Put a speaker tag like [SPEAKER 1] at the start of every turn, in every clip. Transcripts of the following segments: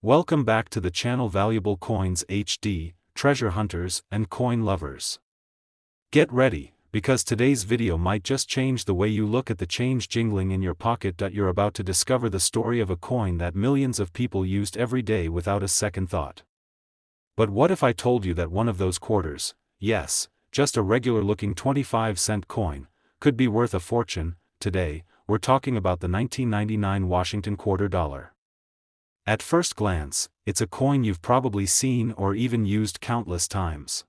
[SPEAKER 1] Welcome back to the channel Valuable Coins HD, treasure hunters and coin lovers. Get ready, because today's video might just change the way you look at the change jingling in your pocket. You're about to discover the story of a coin that millions of people used every day without a second thought. But what if I told you that one of those quarters, yes, just a regular looking 25-cent coin, could be worth a fortune? Today, we're talking about the 1999 Washington quarter dollar. At first glance, it's a coin you've probably seen or even used countless times.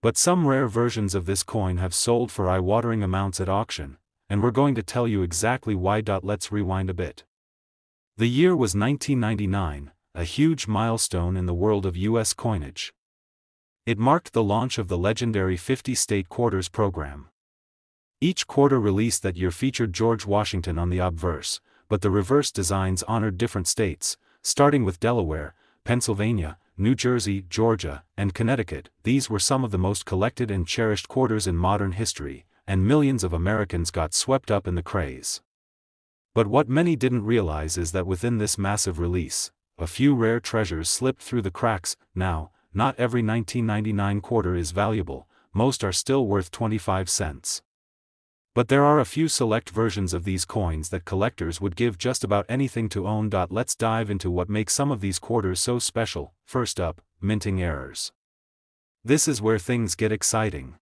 [SPEAKER 1] But some rare versions of this coin have sold for eye-watering amounts at auction, and we're going to tell you exactly why. Let's rewind a bit. The year was 1999, a huge milestone in the world of U.S. coinage. It marked the launch of the legendary 50-state quarters program. Each quarter released that year featured George Washington on the obverse, but the reverse designs honored different states, starting with Delaware, Pennsylvania, New Jersey, Georgia, and Connecticut. These were some of the most collected and cherished quarters in modern history, and millions of Americans got swept up in the craze. But what many didn't realize is that within this massive release, a few rare treasures slipped through the cracks. Now, not every 1999 quarter is valuable, most are still worth 25 cents. But there are a few select versions of these coins that collectors would give just about anything to own. Let's dive into what makes some of these quarters so special. First up, minting errors. This is where things get exciting.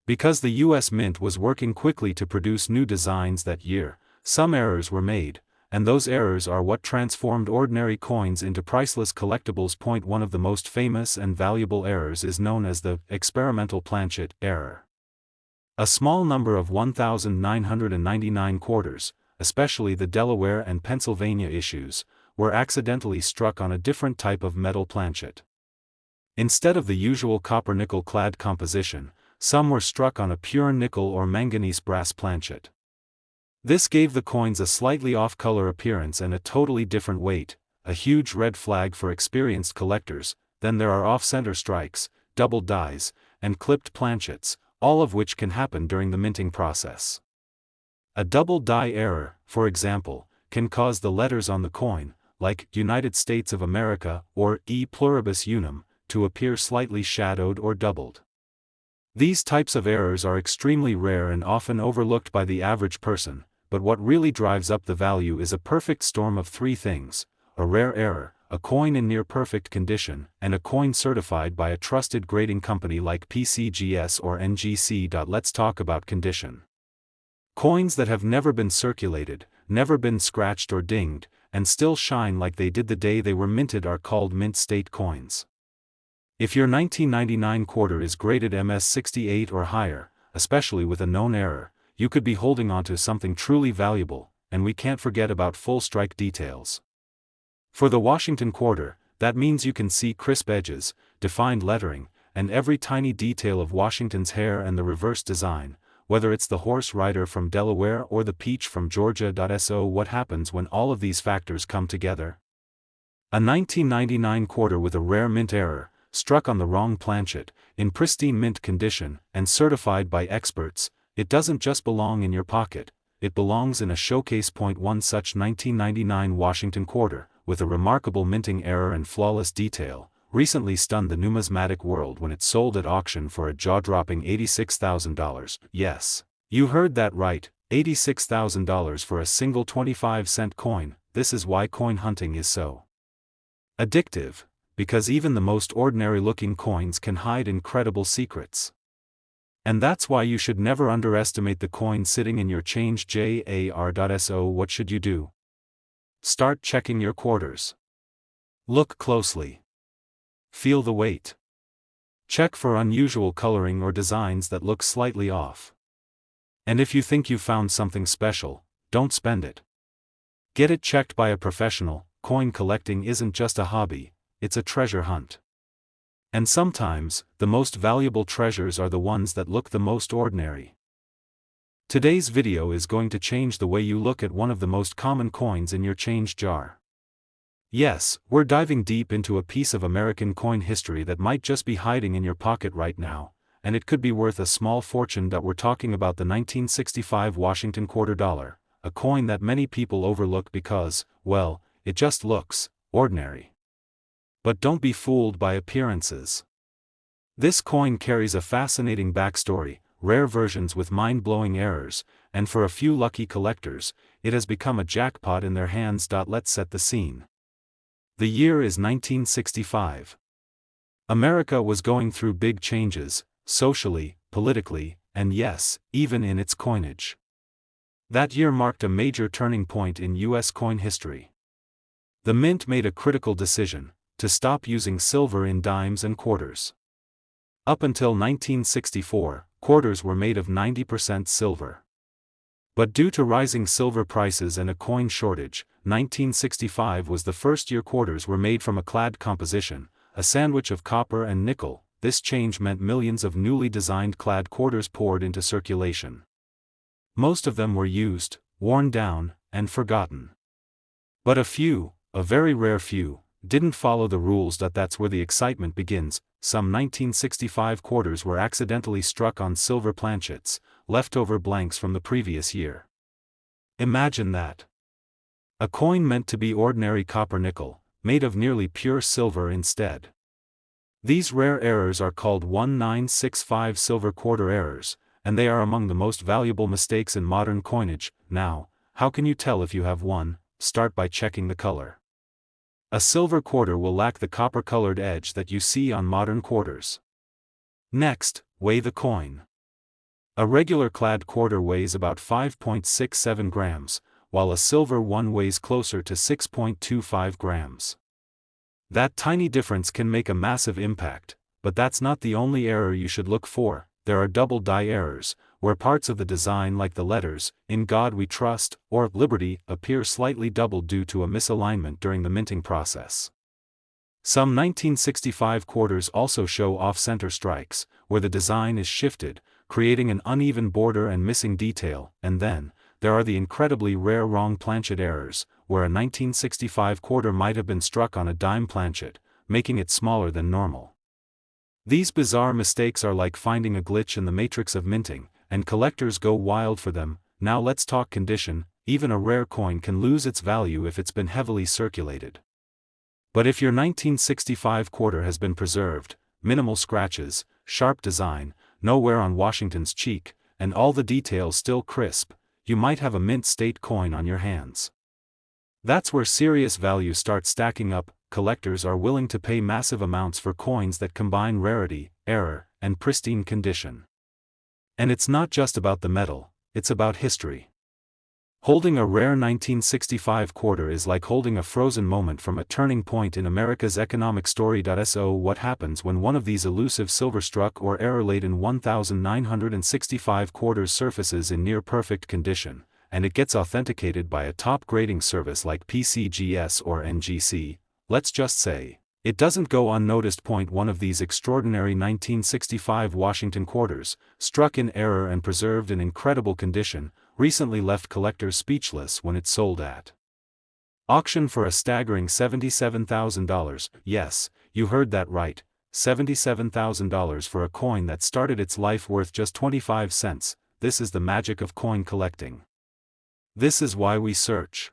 [SPEAKER 1] Because the US Mint was working quickly to produce new designs that year, some errors were made, and those errors are what transformed ordinary coins into priceless collectibles. One of the most famous and valuable errors is known as the experimental planchet error. A small number of 1,999 quarters, especially the Delaware and Pennsylvania issues, were accidentally struck on a different type of metal planchet. Instead of the usual copper-nickel clad composition, some were struck on a pure nickel or manganese brass planchet. This gave the coins a slightly off-color appearance and a totally different weight, a huge red flag for experienced collectors. Then there are off-center strikes, double dies, and clipped planchets, all of which can happen during the minting process. A double die error, for example, can cause the letters on the coin, like United States of America or E pluribus unum, to appear slightly shadowed or doubled. These types of errors are extremely rare and often overlooked by the average person, but what really drives up the value is a perfect storm of three things: a rare error, a coin in near-perfect condition, and a coin certified by a trusted grading company like PCGS or NGC. Let's talk about condition. Coins that have never been circulated, never been scratched or dinged, and still shine like they did the day they were minted are called mint state coins. If your 1999 quarter is graded MS68 or higher, especially with a known error, you could be holding onto something truly valuable, and we can't forget about full strike details. For the Washington quarter, that means you can see crisp edges, defined lettering, and every tiny detail of Washington's hair and the reverse design, whether it's the horse rider from Delaware or the peach from Georgia. So what happens when all of these factors come together? A 1999 quarter with a rare mint error, struck on the wrong planchet, in pristine mint condition, and certified by experts, it doesn't just belong in your pocket, it belongs in a showcase. One such 1999 Washington quarter, with a remarkable minting error and flawless detail, recently stunned the numismatic world when it sold at auction for a jaw-dropping $86,000. Yes, you heard that right, $86,000 for a single 25-cent coin. This is why coin hunting is so addictive, because even the most ordinary-looking coins can hide incredible secrets. And that's why you should never underestimate the coin sitting in your change jar. So what should you do? Start checking your quarters. Look closely. Feel the weight. Check for unusual coloring or designs that look slightly off. And if you think you found something special, don't spend it. Get it checked by a professional. Coin collecting isn't just a hobby, it's a treasure hunt. And sometimes, the most valuable treasures are the ones that look the most ordinary. Today's video is going to change the way you look at one of the most common coins in your change jar. Yes, we're diving deep into a piece of American coin history that might just be hiding in your pocket right now, and it could be worth a small fortune. We're talking about the 1965 Washington quarter dollar, a coin that many people overlook because, well, it just looks ordinary. But don't be fooled by appearances. This coin carries a fascinating backstory, rare versions with mind-blowing errors, and for a few lucky collectors, it has become a jackpot in their hands. Let's set the scene. The year is 1965. America was going through big changes, socially, politically, and yes, even in its coinage. That year marked a major turning point in U.S. coin history. The mint made a critical decision: to stop using silver in dimes and quarters. Up until 1964, quarters were made of 90% silver. But due to rising silver prices and a coin shortage, 1965 was the first year quarters were made from a clad composition, a sandwich of copper and nickel. This change meant millions of newly designed clad quarters poured into circulation. Most of them were used, worn down, and forgotten. But a few, a very rare few, didn't follow the rules. That's where the excitement begins. Some 1965 quarters were accidentally struck on silver planchets, leftover blanks from the previous year. Imagine that. A coin meant to be ordinary copper nickel, made of nearly pure silver instead. These rare errors are called 1965 silver quarter errors, and they are among the most valuable mistakes in modern coinage. Now, how can you tell if you have one? Start by checking the color. A silver quarter will lack the copper-colored edge that you see on modern quarters. Next, weigh the coin. A regular clad quarter weighs about 5.67 grams, while a silver one weighs closer to 6.25 grams. That tiny difference can make a massive impact, but that's not the only error you should look for. There are double die errors, where parts of the design like the letters, "In God We Trust," or "Liberty," appear slightly doubled due to a misalignment during the minting process. Some 1965 quarters also show off-center strikes, where the design is shifted, creating an uneven border and missing detail. And then, there are the incredibly rare wrong planchet errors, where a 1965 quarter might have been struck on a dime planchet, making it smaller than normal. These bizarre mistakes are like finding a glitch in the matrix of minting, and collectors go wild for them. Now let's talk condition. Even a rare coin can lose its value if it's been heavily circulated. But if your 1965 quarter has been preserved, minimal scratches, sharp design, no wear on Washington's cheek, and all the details still crisp, you might have a mint state coin on your hands. That's where serious value starts stacking up. Collectors are willing to pay massive amounts for coins that combine rarity, error, and pristine condition. And it's not just about the metal, it's about history. Holding a rare 1965 quarter is like holding a frozen moment from a turning point in America's economic story. So what happens when one of these elusive silver-struck or error-laden 1965 quarters surfaces in near-perfect condition, and it gets authenticated by a top grading service like PCGS or NGC? Let's just say, it doesn't go unnoticed. One of these extraordinary 1965 Washington quarters, struck in error and preserved in incredible condition, recently left collectors speechless when it sold at auction for a staggering $77,000. Yes, you heard that right, $77,000 for a coin that started its life worth just 25 cents. This is the magic of coin collecting. This is why we search.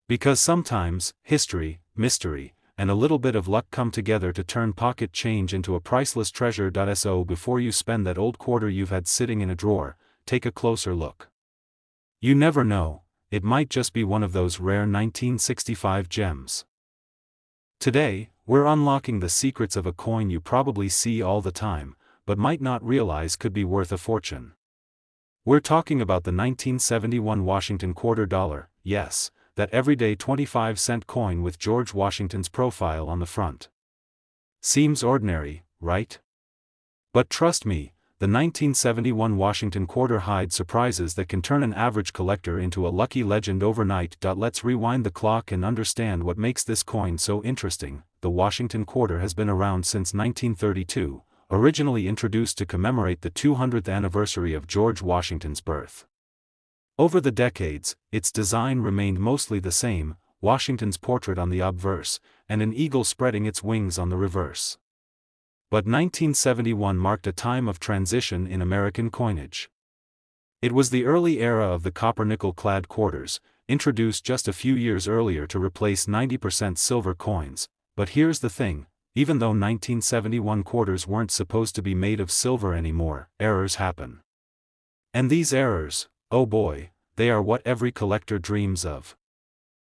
[SPEAKER 1] Because sometimes, history, mystery, and a little bit of luck come together to turn pocket change into a priceless treasure. So before you spend that old quarter you've had sitting in a drawer, take a closer look. You never know, it might just be one of those rare 1965 gems. Today, we're unlocking the secrets of a coin you probably see all the time, but might not realize could be worth a fortune. We're talking about the 1971 Washington quarter dollar, yes, that everyday 25-cent coin with George Washington's profile on the front. Seems ordinary, right? But trust me, the 1971 Washington quarter hides surprises that can turn an average collector into a lucky legend overnight. Let's rewind the clock and understand what makes this coin so interesting. The Washington quarter has been around since 1932, originally introduced to commemorate the 200th anniversary of George Washington's birth. Over the decades, its design remained mostly the same, Washington's portrait on the obverse, and an eagle spreading its wings on the reverse. But 1971 marked a time of transition in American coinage. It was the early era of the copper-nickel-clad quarters, introduced just a few years earlier to replace 90% silver coins. But here's the thing, even though 1971 quarters weren't supposed to be made of silver anymore, errors happen. And these errors, oh boy, they are what every collector dreams of.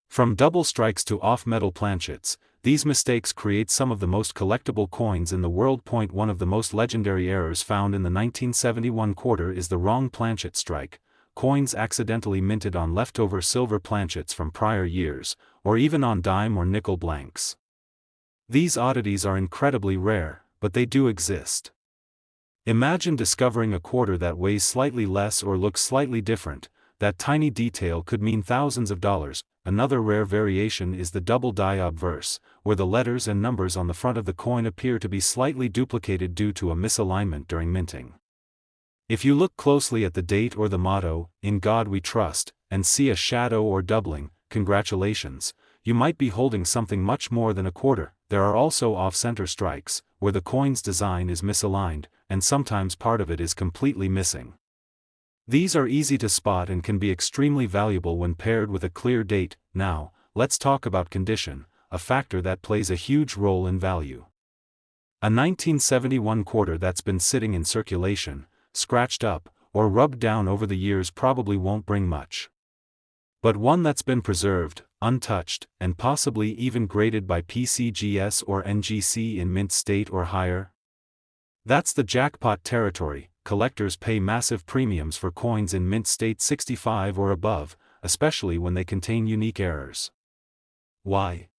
[SPEAKER 1] From double strikes to off-metal planchets, these mistakes create some of the most collectible coins in the world. One of the most legendary errors found in the 1971 quarter is the wrong planchet strike, coins accidentally minted on leftover silver planchets from prior years, or even on dime or nickel blanks. These oddities are incredibly rare, but they do exist. Imagine discovering a quarter that weighs slightly less or looks slightly different. That tiny detail could mean thousands of dollars. Another rare variation is the double die obverse, where the letters and numbers on the front of the coin appear to be slightly duplicated due to a misalignment during minting. If you look closely at the date or the motto, "In God We Trust," and see a shadow or doubling, congratulations, you might be holding something much more than a quarter. There are also off-center strikes, where the coin's design is misaligned, and sometimes part of it is completely missing. These are easy to spot and can be extremely valuable when paired with a clear date. Now, let's talk about condition, a factor that plays a huge role in value. A 1971 quarter that's been sitting in circulation, scratched up, or rubbed down over the years probably won't bring much. But one that's been preserved, untouched, and possibly even graded by PCGS or NGC in mint state or higher? That's the jackpot territory. Collectors pay massive premiums for coins in mint state 65 or above, especially when they contain unique errors. Why?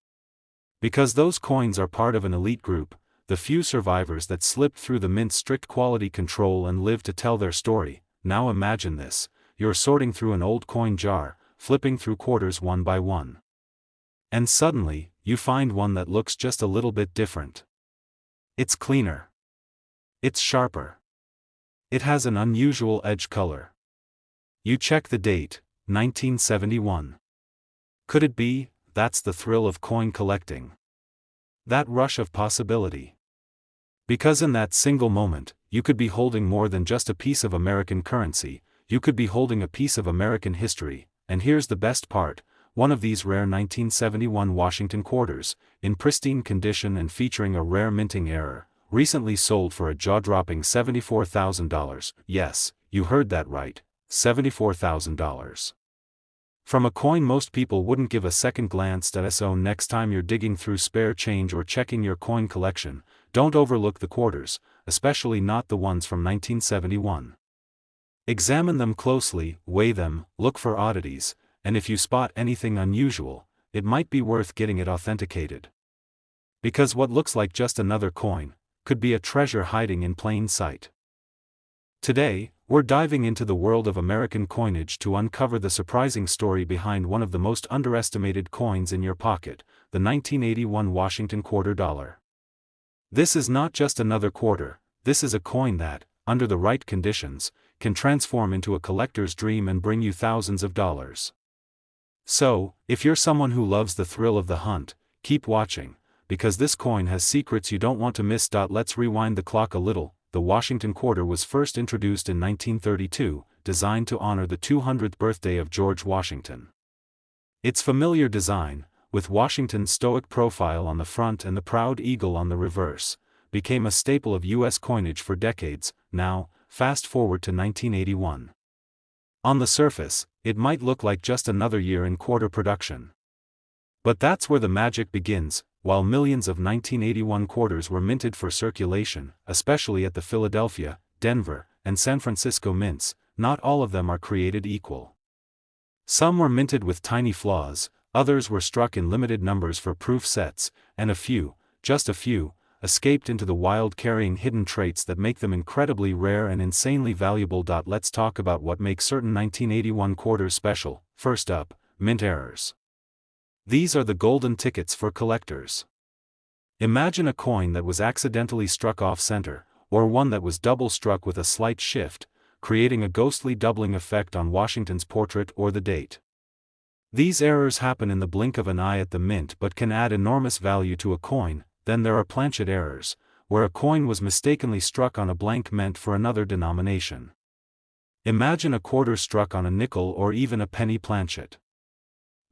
[SPEAKER 1] Because those coins are part of an elite group, the few survivors that slipped through the mint's strict quality control and live to tell their story. Now imagine this, you're sorting through an old coin jar, flipping through quarters one by one. And suddenly, you find one that looks just a little bit different. It's cleaner. It's sharper. It has an unusual edge color. You check the date, 1971. Could it be? That's the thrill of coin collecting. That rush of possibility. Because in that single moment, you could be holding more than just a piece of American currency, you could be holding a piece of American history. And here's the best part, one of these rare 1971 Washington quarters, in pristine condition and featuring a rare minting error, recently sold for a jaw-dropping $74,000. Yes, you heard that right, $74,000. From a coin most people wouldn't give a second glance at. So next time you're digging through spare change or checking your coin collection, don't overlook the quarters, especially not the ones from 1971. Examine them closely, weigh them, look for oddities, and if you spot anything unusual, it might be worth getting it authenticated. Because what looks like just another coin could be a treasure hiding in plain sight. Today, we're diving into the world of American coinage to uncover the surprising story behind one of the most underestimated coins in your pocket, the 1981 Washington quarter dollar. This is not just another quarter, this is a coin that, under the right conditions, can transform into a collector's dream and bring you thousands of dollars. So, if you're someone who loves the thrill of the hunt, keep watching, because this coin has secrets you don't want to miss. Let's rewind the clock a little. The Washington quarter was first introduced in 1932, designed to honor the 200th birthday of George Washington. Its familiar design, with Washington's stoic profile on the front and the proud eagle on the reverse, became a staple of U.S. coinage for decades. Now, fast forward to 1981. On the surface, it might look like just another year in quarter production. But that's where the magic begins. While millions of 1981 quarters were minted for circulation, especially at the Philadelphia, Denver, and San Francisco mints, not all of them are created equal. Some were minted with tiny flaws, others were struck in limited numbers for proof sets, and a few, just a few, escaped into the wild, carrying hidden traits that make them incredibly rare and insanely valuable. Let's talk about what makes certain 1981 quarters special. First up, mint errors. These are the golden tickets for collectors. Imagine a coin that was accidentally struck off-center, or one that was double-struck with a slight shift, creating a ghostly doubling effect on Washington's portrait or the date. These errors happen in the blink of an eye at the mint but can add enormous value to a coin. Then there are planchet errors, where a coin was mistakenly struck on a blank meant for another denomination. Imagine a quarter struck on a nickel or even a penny planchet.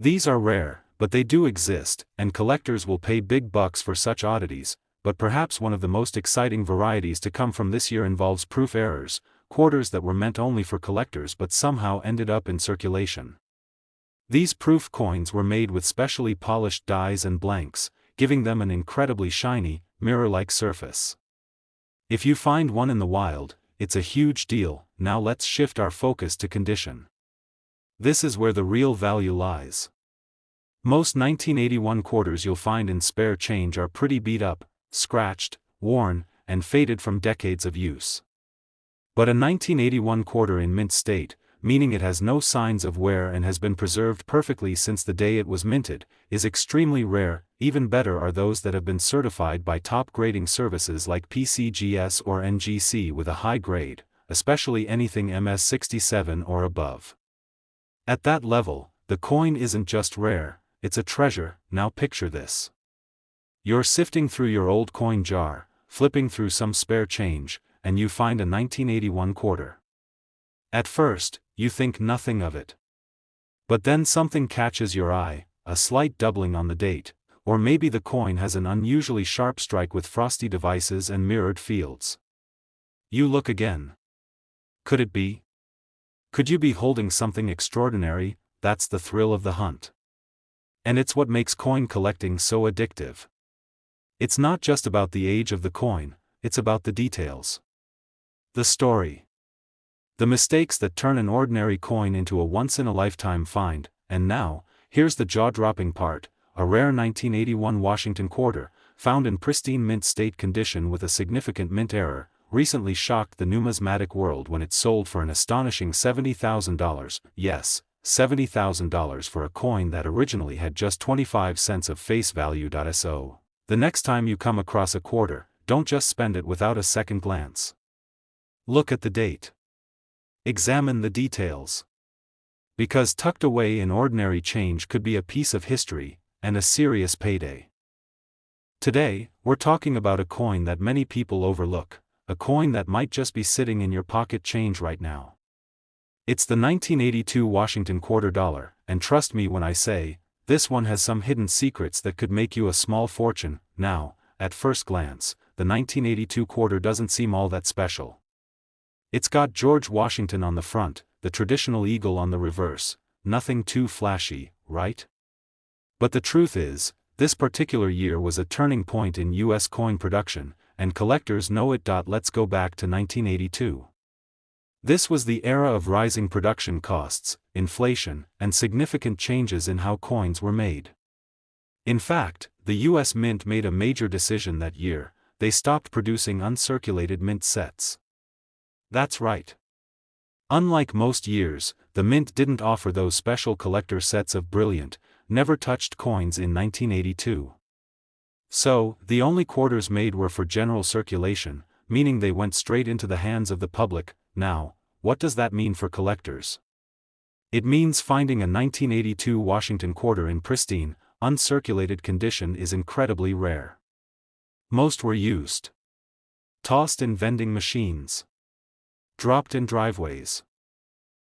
[SPEAKER 1] These are rare, but they do exist, and collectors will pay big bucks for such oddities. But perhaps one of the most exciting varieties to come from this year involves proof errors, quarters that were meant only for collectors but somehow ended up in circulation. These proof coins were made with specially polished dies and blanks, giving them an incredibly shiny, mirror-like surface. If you find one in the wild, it's a huge deal. Now let's shift our focus to condition. This is where the real value lies. Most 1981 quarters you'll find in spare change are pretty beat up, scratched, worn, and faded from decades of use. But a 1981 quarter in mint state, meaning it has no signs of wear and has been preserved perfectly since the day it was minted, is extremely rare. Even better are those that have been certified by top grading services like PCGS or NGC with a high grade, especially anything MS67 or above. At that level, the coin isn't just rare, it's a treasure. Now picture this. You're sifting through your old coin jar, flipping through some spare change, and you find a 1981 quarter. At first, you think nothing of it. But then something catches your eye, a slight doubling on the date, or maybe the coin has an unusually sharp strike with frosty devices and mirrored fields. You look again. Could it be? Could you be holding something extraordinary? That's the thrill of the hunt. And it's what makes coin collecting so addictive. It's not just about the age of the coin, it's about the details. The story. The mistakes that turn an ordinary coin into a once-in-a-lifetime find. And now, here's the jaw-dropping part: a rare 1981 Washington quarter, found in pristine mint state condition with a significant mint error, recently shocked the numismatic world when it sold for an astonishing $70,000. Yes, $70,000 for a coin that originally had just 25 cents of face value. So, the next time you come across a quarter, don't just spend it without a second glance. Look at the date. Examine the details. Because tucked away in ordinary change could be a piece of history, and a serious payday. Today, we're talking about a coin that many people overlook, a coin that might just be sitting in your pocket change right now. It's the 1982 Washington quarter dollar, and trust me when I say, this one has some hidden secrets that could make you a small fortune. Now, at first glance, the 1982 quarter doesn't seem all that special. It's got George Washington on the front, the traditional eagle on the reverse, nothing too flashy, right? But the truth is, this particular year was a turning point in US coin production, and collectors know it. Let's go back to 1982. This was the era of rising production costs, inflation, and significant changes in how coins were made. In fact, the US Mint made a major decision that year: they stopped producing uncirculated mint sets. That's right. Unlike most years, the Mint didn't offer those special collector sets of brilliant, never-touched coins in 1982. So, the only quarters made were for general circulation, meaning they went straight into the hands of the public. Now, what does that mean for collectors? It means finding a 1982 Washington quarter in pristine, uncirculated condition is incredibly rare. Most were used. Tossed in vending machines. Dropped in driveways.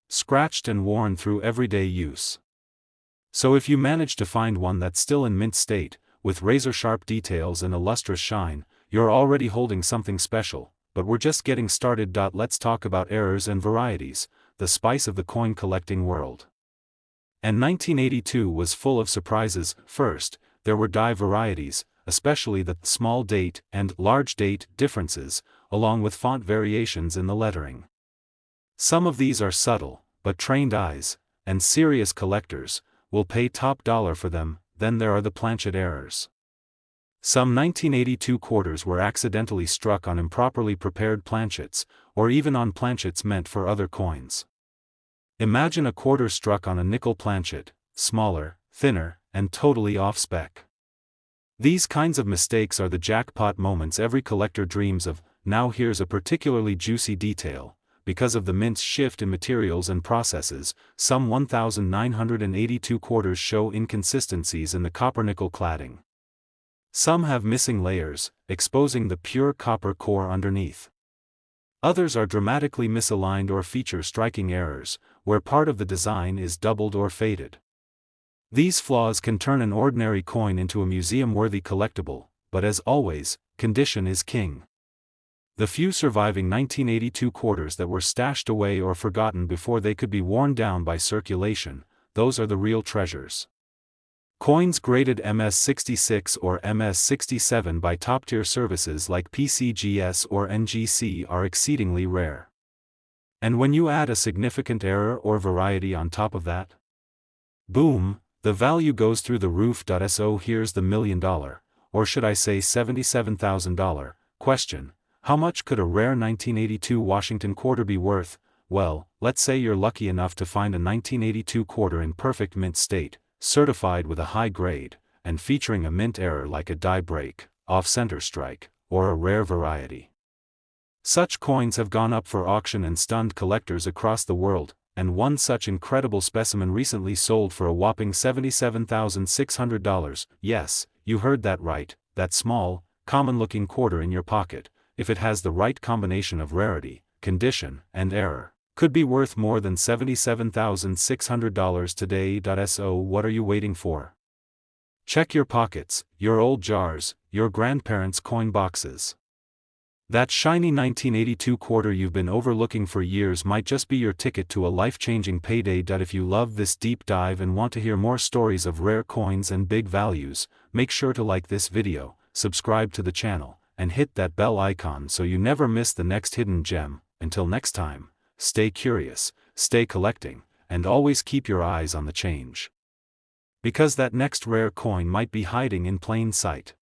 [SPEAKER 1] Scratched and worn through everyday use. So if you manage to find one that's still in mint state, with razor-sharp details and a lustrous shine, you're already holding something special. But we're just getting started. Let's talk about errors and varieties, the spice of the coin collecting world. And 1982 was full of surprises. First, there were die varieties, especially the small date and large date differences, along with font variations in the lettering. Some of these are subtle, but trained eyes, and serious collectors, will pay top dollar for them. Then there are the planchet errors. Some 1982 quarters were accidentally struck on improperly prepared planchets, or even on planchets meant for other coins. Imagine a quarter struck on a nickel planchet, smaller, thinner, and totally off-spec. These kinds of mistakes are the jackpot moments every collector dreams of. Now here's a particularly juicy detail. Because of the Mint's shift in materials and processes, some 1982 quarters show inconsistencies in the copper-nickel cladding. Some have missing layers, exposing the pure copper core underneath. Others are dramatically misaligned or feature striking errors, where part of the design is doubled or faded. These flaws can turn an ordinary coin into a museum-worthy collectible, but as always, condition is king. The few surviving 1982 quarters that were stashed away or forgotten before they could be worn down by circulation, those are the real treasures. Coins graded MS66 or MS67 by top-tier services like PCGS or NGC are exceedingly rare. And when you add a significant error or variety on top of that, boom, the value goes through the roof. So here's the $1 million, or should I say $77,000, question. How much could a rare 1982 Washington quarter be worth? Well, let's say you're lucky enough to find a 1982 quarter in perfect mint state, certified with a high grade, and featuring a mint error like a die break, off-center strike, or a rare variety. Such coins have gone up for auction and stunned collectors across the world, and one such incredible specimen recently sold for a whopping $77,600. Yes, you heard that right, that small, common-looking quarter in your pocket, if it has the right combination of rarity, condition, and error, could be worth more than $77,600 today. So what are you waiting for? Check your pockets, your old jars, your grandparents' coin boxes. That shiny 1982 quarter you've been overlooking for years might just be your ticket to a life-changing payday. If you love this deep dive and want to hear more stories of rare coins and big values, make sure to like this video, subscribe to the channel, and hit that bell icon so you never miss the next hidden gem. Until next time, stay curious, stay collecting, and always keep your eyes on the change. Because that next rare coin might be hiding in plain sight.